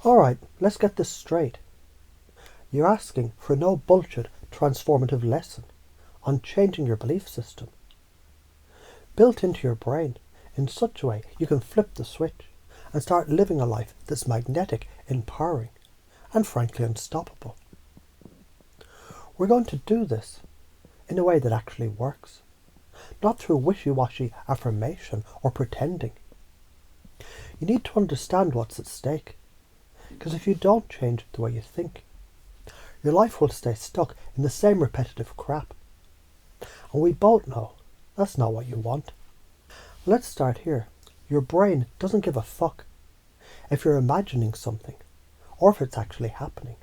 Alright, let's get this straight. You're asking for a no bullshit transformative lesson on changing your belief system, built into your brain in such a way you can flip the switch and start living a life that's magnetic, empowering, and frankly unstoppable. We're going to do this in a way that actually works, not through wishy-washy affirmation or pretending. You need to understand what's at stake, because if you don't change the way you think, your life will stay stuck in the same repetitive crap. And we both know that's not what you want. Let's start here. Your brain doesn't give a fuck if you're imagining something or if it's actually happening.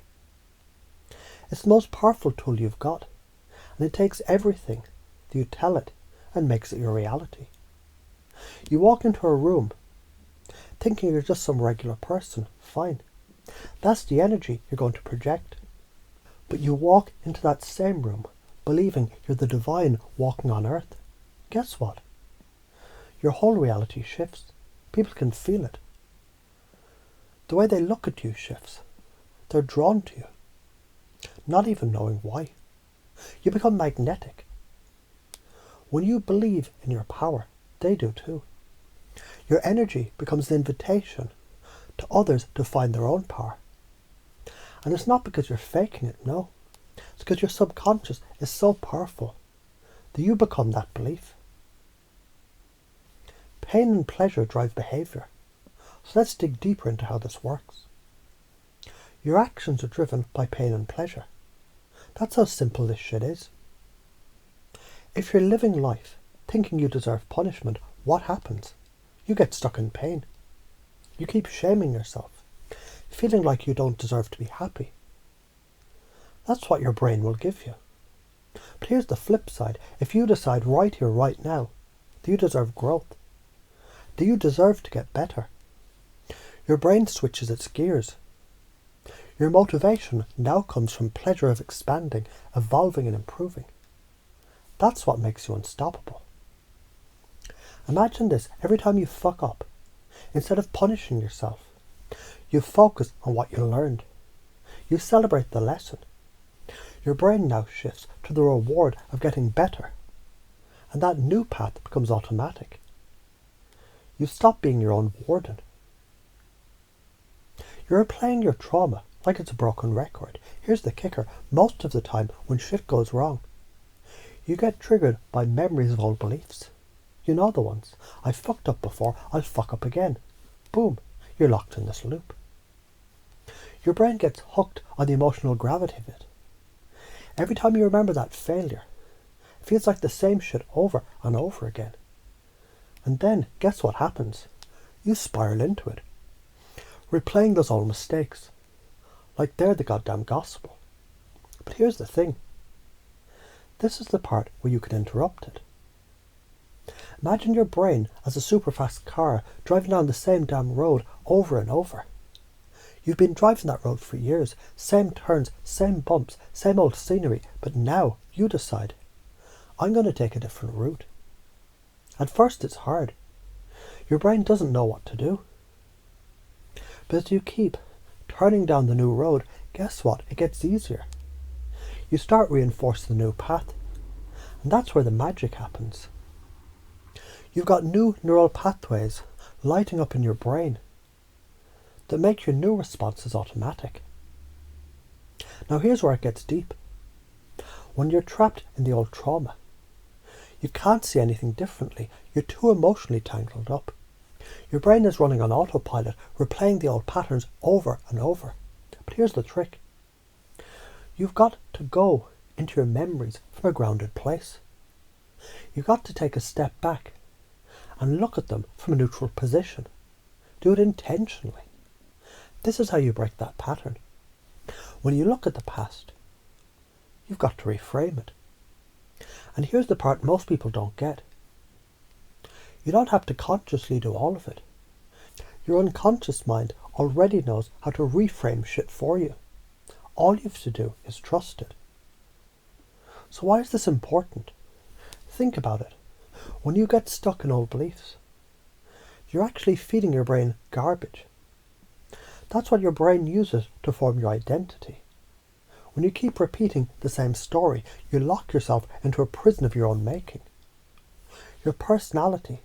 It's the most powerful tool you've got, and it takes everything that you tell it and makes it your reality. You walk into a room thinking you're just some regular person, fine. That's the energy you're going to project. But you walk into that same room believing you're the divine walking on earth. Guess what? Your whole reality shifts. People can feel it. The way they look at you shifts. They're drawn to you, not even knowing why. You become magnetic. When you believe in your power, they do too. Your energy becomes an invitation to others to find their own power. And it's not because you're faking it, no. It's because your subconscious is so powerful that you become that belief. Pain and pleasure drive behaviour. So let's dig deeper into how this works. Your actions are driven by pain and pleasure. That's how simple this shit is. If you're living life thinking you deserve punishment, what happens? You get stuck in pain. You keep shaming yourself, feeling like you don't deserve to be happy. That's what your brain will give you. But here's the flip side. If you decide right here, right now, that you deserve growth, that you deserve to get better, your brain switches its gears. Your motivation now comes from pleasure of expanding, evolving and improving. That's what makes you unstoppable. Imagine this every time you fuck up. Instead of punishing yourself, you focus on what you learned. You celebrate the lesson. Your brain now shifts to the reward of getting better, and that new path becomes automatic. You stop being your own warden. You're replaying your trauma like it's a broken record. Here's the kicker. Most of the time when shit goes wrong, you get triggered by memories of old beliefs. You know the ones. I fucked up before, I'll fuck up again. Boom, you're locked in this loop. Your brain gets hooked on the emotional gravity of it. Every time you remember that failure, it feels like the same shit over and over again. And then, guess what happens? You spiral into it, replaying those old mistakes, like they're the goddamn gospel. But here's the thing. This is the part where you can interrupt it. Imagine your brain as a super fast car driving down the same damn road over and over. You've been driving that road for years, same turns, same bumps, same old scenery, but now you decide, I'm going to take a different route. At first it's hard. Your brain doesn't know what to do. But as you keep turning down the new road, guess what? It gets easier. You start reinforcing the new path, and that's where the magic happens. You've got new neural pathways lighting up in your brain that make your new responses automatic. Now here's where it gets deep. When you're trapped in the old trauma, you can't see anything differently. You're too emotionally tangled up. Your brain is running on autopilot, replaying the old patterns over and over. But here's the trick. You've got to go into your memories from a grounded place. You've got to take a step back and look at them from a neutral position. Do it intentionally. This is how you break that pattern. When you look at the past, you've got to reframe it. And here's the part most people don't get. You don't have to consciously do all of it. Your unconscious mind already knows how to reframe shit for you. All you have to do is trust it. So why is this important? Think about it. When you get stuck in old beliefs, you're actually feeding your brain garbage. That's what your brain uses to form your identity. When you keep repeating the same story, you lock yourself into a prison of your own making. Your personality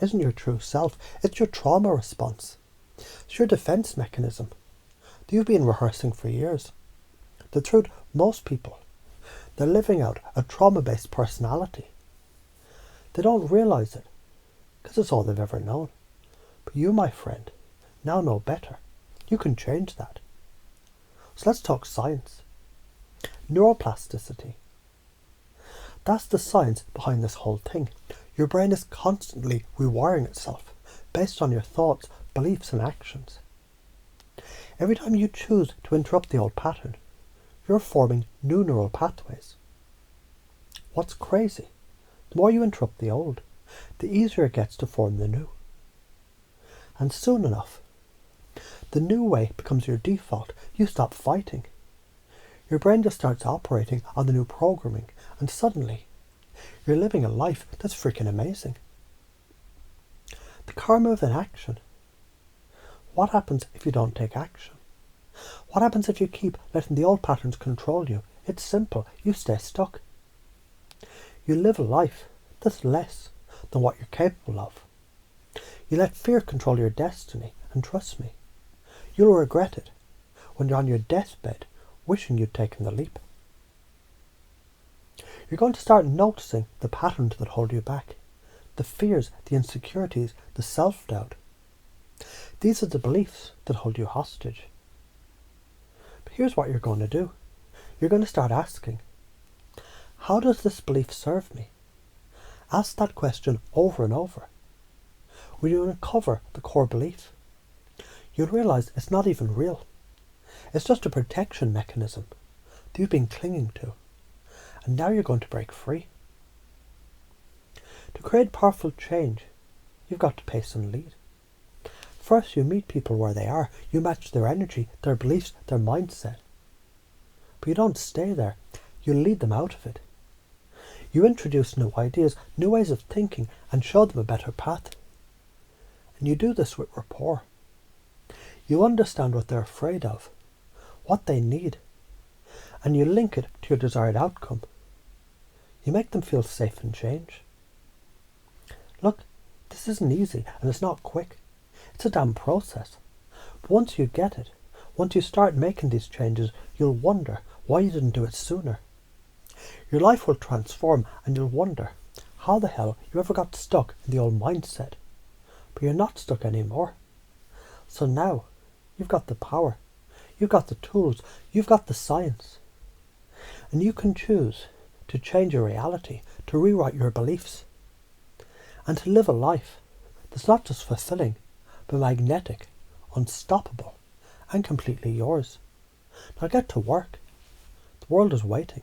isn't your true self, it's your trauma response. It's your defense mechanism that you've been rehearsing for years. The truth, most people, they're living out a trauma-based personality. They don't realize it, because it's all they've ever known. But you, my friend, now know better. You can change that. So let's talk science. Neuroplasticity. That's the science behind this whole thing. Your brain is constantly rewiring itself based on your thoughts, beliefs and actions. Every time you choose to interrupt the old pattern, you're forming new neural pathways. What's crazy? The more you interrupt the old, the easier it gets to form the new. And soon enough, the new way becomes your default. You stop fighting. Your brain just starts operating on the new programming, and suddenly, you're living a life that's freaking amazing. The karma of inaction. What happens if you don't take action? What happens if you keep letting the old patterns control you? It's simple. You stay stuck. You live a life that's less than what you're capable of. You let fear control your destiny, and trust me, you'll regret it when you're on your deathbed wishing you'd taken the leap. You're going to start noticing the patterns that hold you back, the fears, the insecurities, the self-doubt. These are the beliefs that hold you hostage. But here's what you're going to do. You're going to start asking, how does this belief serve me? Ask that question over and over. When you uncover the core belief, you'll realize it's not even real. It's just a protection mechanism that you've been clinging to. And now you're going to break free. To create powerful change, you've got to pace and lead. First, you meet people where they are. You match their energy, their beliefs, their mindset. But you don't stay there. You lead them out of it. You introduce new ideas, new ways of thinking, and show them a better path. And you do this with rapport. You understand what they're afraid of, what they need, and you link it to your desired outcome. You make them feel safe in change. Look, this isn't easy and it's not quick. It's a damn process. But once you get it, once you start making these changes, you'll wonder why you didn't do it sooner. Your life will transform and you'll wonder how the hell you ever got stuck in the old mindset. But you're not stuck anymore. So now, you've got the power. You've got the tools. You've got the science. And you can choose to change your reality, to rewrite your beliefs, and to live a life that's not just fulfilling, but magnetic, unstoppable, and completely yours. Now get to work. The world is waiting.